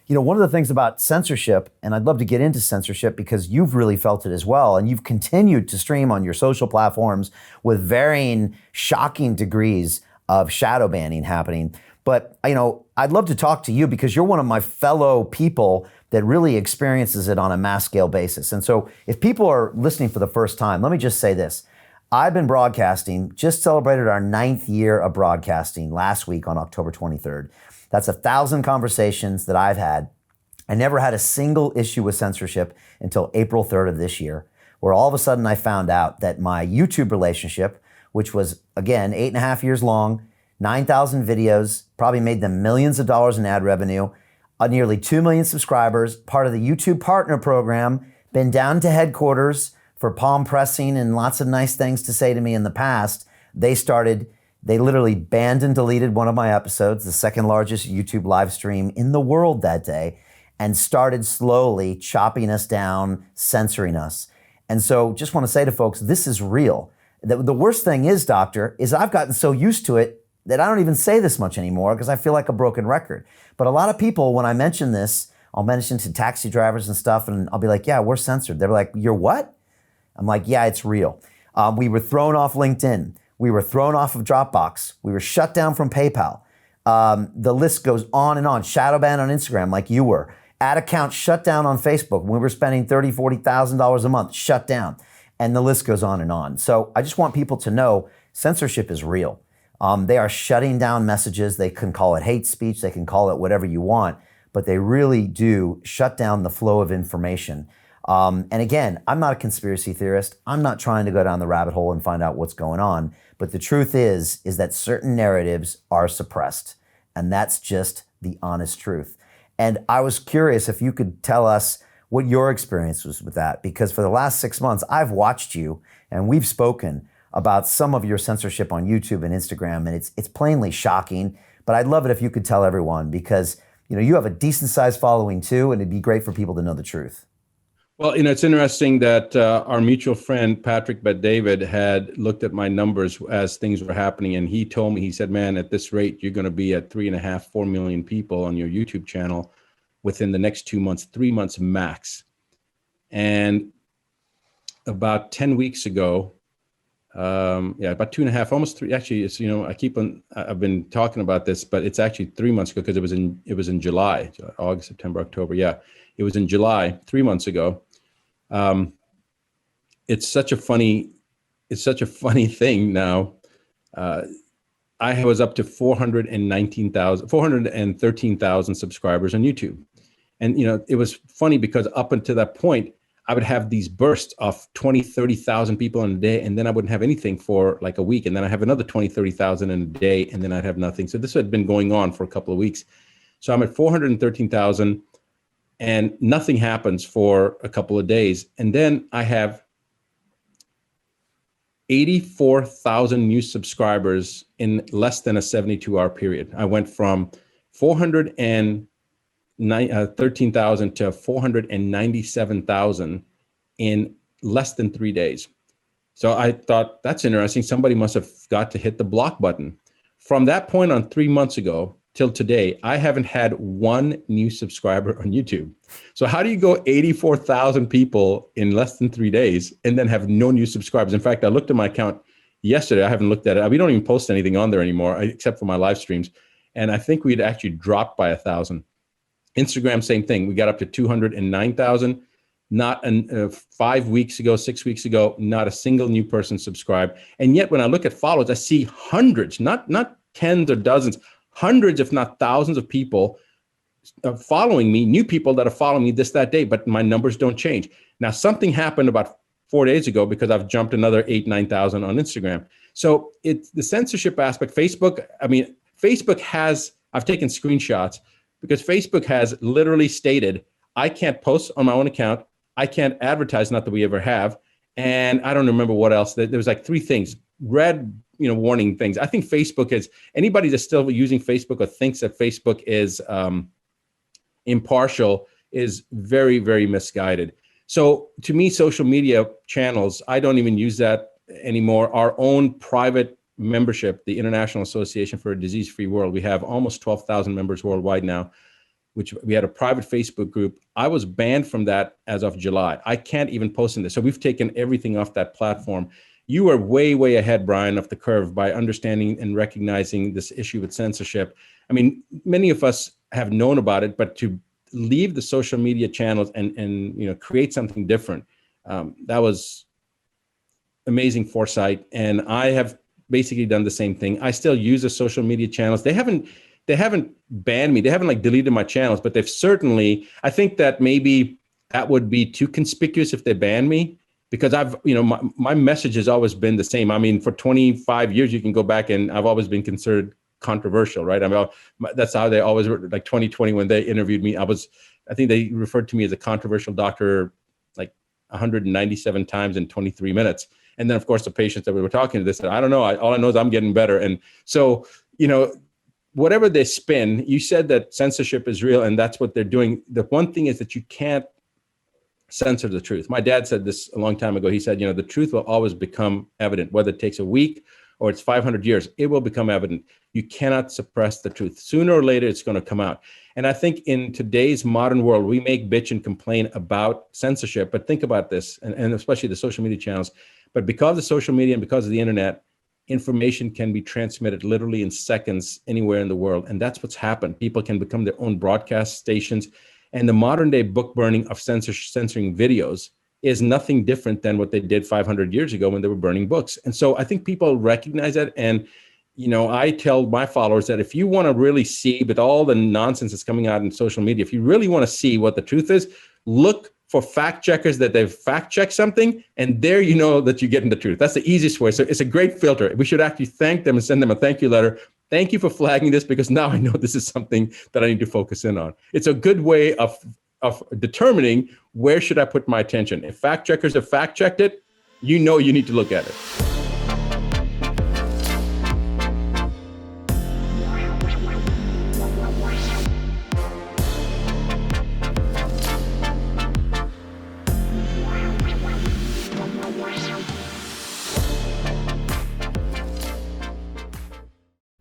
One of the things about censorship, and I'd love to get into censorship because you've really felt it as well, and you've continued to stream on your social platforms with varying shocking degrees of shadow banning happening. But, I'd love to talk to you because you're one of my fellow people that really experiences it on a mass scale basis. And so if people are listening for the first time, let me just say this. I've been broadcasting, just celebrated our 9th year of broadcasting last week on October 23rd. That's 1,000 conversations that I've had. I never had a single issue with censorship until April 3rd of this year, where all of a sudden I found out that my YouTube relationship, which was, again, 8.5 years long, 9,000 videos, probably made them millions of dollars in ad revenue, nearly 2 million subscribers, part of the YouTube Partner Program, been down to headquarters for palm pressing and lots of nice things to say to me in the past. They literally banned and deleted one of my episodes, the second largest YouTube live stream in the world that day, and started slowly chopping us down, censoring us. And so just want to say to folks, this is real. The worst thing is, Doctor, is I've gotten so used to it that I don't even say this much anymore because I feel like a broken record. But a lot of people, when I mention this, I'll mention to taxi drivers and stuff, and I'll be like, yeah, we're censored. They're like, you're what? I'm like, yeah, it's real. We were thrown off LinkedIn. We were thrown off of Dropbox. We were shut down from PayPal. The list goes on and on. Shadow ban on Instagram like you were. Ad account shut down on Facebook. When we were spending $30,000, $40,000 a month, shut down. And the list goes on and on. So I just want people to know censorship is real. They are shutting down messages. They can call it hate speech. They can call it whatever you want, but they really do shut down the flow of information. And again, I'm not a conspiracy theorist. I'm not trying to go down the rabbit hole and find out what's going on. But the truth is that certain narratives are suppressed. And that's just the honest truth. And I was curious if you could tell us what your experience was with that, because for the last 6 months, I've watched you and we've spoken about some of your censorship on YouTube and Instagram, and it's plainly shocking. But I'd love it if you could tell everyone because you have a decent sized following too, and it'd be great for people to know the truth. Well, it's interesting that our mutual friend, Patrick Bet-David, had looked at my numbers as things were happening. And he told me, he said, man, at this rate, you're going to be at 3.5, 4 million people on your YouTube channel within the next 2 months, 3 months max. And about 10 weeks ago, about 2.5, almost 3. Actually, it's, I've been talking about this, but it's actually 3 months ago because it was in July, August, September, October. Yeah, it was in July, 3 months ago. It's such a funny thing now. I was up to 413,000 subscribers on YouTube. And, it was funny because up until that point, I would have these bursts of 20, 30,000 people in a day, and then I wouldn't have anything for like a week. And then I have another 20, 30,000 in a day, and then I'd have nothing. So this had been going on for a couple of weeks. So I'm at 413,000 and nothing happens for a couple of days. And then I have 84,000 new subscribers in less than a 72-hour period. I went from 413,000 to 497,000 in less than 3 days. So I thought, that's interesting. Somebody must have got to hit the block button. From that point on 3 months ago till today, I haven't had one new subscriber on YouTube. So how do you go 84,000 people in less than 3 days and then have no new subscribers? In fact, I looked at my account yesterday. I haven't looked at it. We don't even post anything on there anymore, except for my live streams. And I think we'd actually dropped by 1,000. Instagram, same thing. We got up to 209,000. Not 5 weeks ago, 6 weeks ago, not a single new person subscribed. And yet when I look at followers, I see hundreds, not tens or dozens, hundreds, if not thousands of people following me, new people that are following me that day, but my numbers don't change. Now, something happened about 4 days ago because I've jumped another 9,000 on Instagram. So it's the censorship aspect. Facebook has, I've taken screenshots because Facebook has literally stated, I can't post on my own account. I can't advertise, not that we ever have. And I don't remember what else. There was like 3 things, red, warning things. I think Facebook is, anybody that's still using Facebook or thinks that Facebook is impartial is very, very misguided. So to me, social media channels, I don't even use that anymore. Our own private membership, the International Association for a Disease-Free World, we have almost 12,000 members worldwide now. which we had a private Facebook group. I was banned from that as of July. I can't even post in this. So we've taken everything off that platform. You are way, way ahead, Brian, of the curve by understanding and recognizing this issue with censorship. I mean, many of us have known about it, but to leave the social media channels and create something different, that was amazing foresight. And I have basically done the same thing. I still use the social media channels. They haven't banned me. They haven't like deleted my channels, but they've certainly, I think that maybe that would be too conspicuous if they ban me, because my message has always been the same. I mean, for 25 years, you can go back and I've always been considered controversial, right? I mean, that's how they always were. Like 2020, when they interviewed me, I think they referred to me as a controversial doctor like 197 times in 23 minutes. And then of course the patients that we were talking to, they said, I don't know, all I know is I'm getting better. And so, whatever they spin, you said that censorship is real and that's what they're doing. The one thing is that you can't censor the truth. My dad said this a long time ago. He said, the truth will always become evident, whether it takes a week or it's 500 years, it will become evident. You cannot suppress the truth. Sooner or later, it's going to come out. And I think in today's modern world, we make bitch and complain about censorship, but think about this, and especially the social media channels. But because of social media and because of the internet, information can be transmitted literally in seconds anywhere in the world. And that's what's happened. People can become their own broadcast stations. And the modern day book burning of censoring videos is nothing different than what they did 500 years ago when they were burning books. And so I think people recognize that. And, I tell my followers that if you want to really see, with all the nonsense that's coming out in social media, if you really want to see what the truth is, look for fact checkers that they've fact checked something, and there you know that you're getting the truth. That's the easiest way. So it's a great filter. We should actually thank them and send them a thank you letter. Thank you for flagging this, because now I know this is something that I need to focus in on. It's a good way of determining where should I put my attention. If fact checkers have fact checked it, you need to look at it.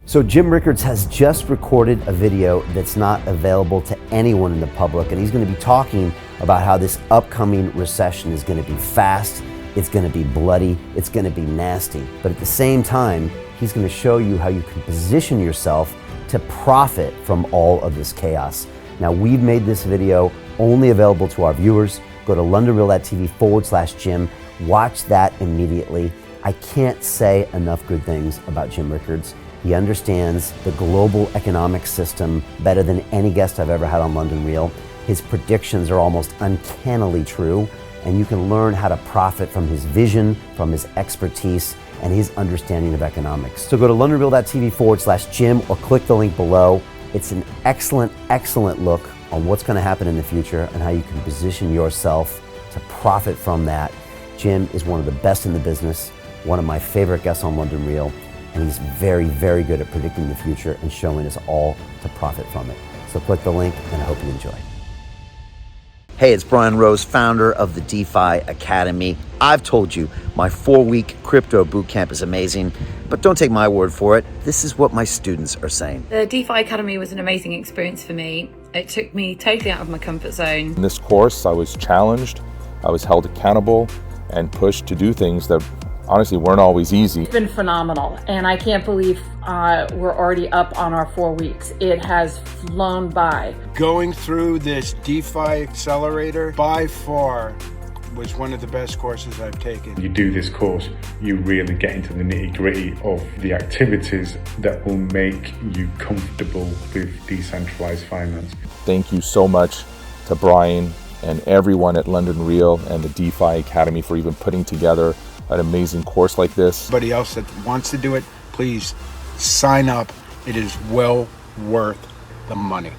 So Jim Rickards has just recorded a video that's not available to anyone in the public, and he's going to be talking about how this upcoming recession is going to be fast, it's going to be bloody, it's going to be nasty. But at the same time, he's going to show you how you can position yourself to profit from all of this chaos. Now, we've made this video only available to our viewers. Go to londonreal.tv/Jim. Watch that immediately. I can't say enough good things about Jim Rickards. He understands the global economic system better than any guest I've ever had on London Real. His predictions are almost uncannily true, and you can learn how to profit from his vision, from his expertise, and his understanding of economics. So go to londonreal.tv/Jim or click the link below. It's an excellent, excellent look on what's going to happen in the future and how you can position yourself to profit from that. Jim is one of the best in the business, one of my favorite guests on London Real. And he's very, very good at predicting the future and showing us all to profit from it. So click the link, and I hope you enjoy. Hey, it's Brian Rose, founder of the DeFi Academy. I've told you my 4-week crypto bootcamp is amazing, but don't take my word for it. This is what my students are saying. The DeFi Academy was an amazing experience for me. It took me totally out of my comfort zone. In this course, I was challenged, I was held accountable, and pushed to do things that honestly weren't always easy. It's been phenomenal, and I can't believe we're already up on our 4 weeks. It has flown by. Going through this DeFi accelerator by far was one of the best courses I've taken. You do this course, you really get into the nitty-gritty of the activities that will make you comfortable with decentralized finance. Thank you so much to Brian and everyone at London Real and the DeFi Academy for even putting together an amazing course like this. Anybody else that wants to do it, please sign up. It is well worth the money.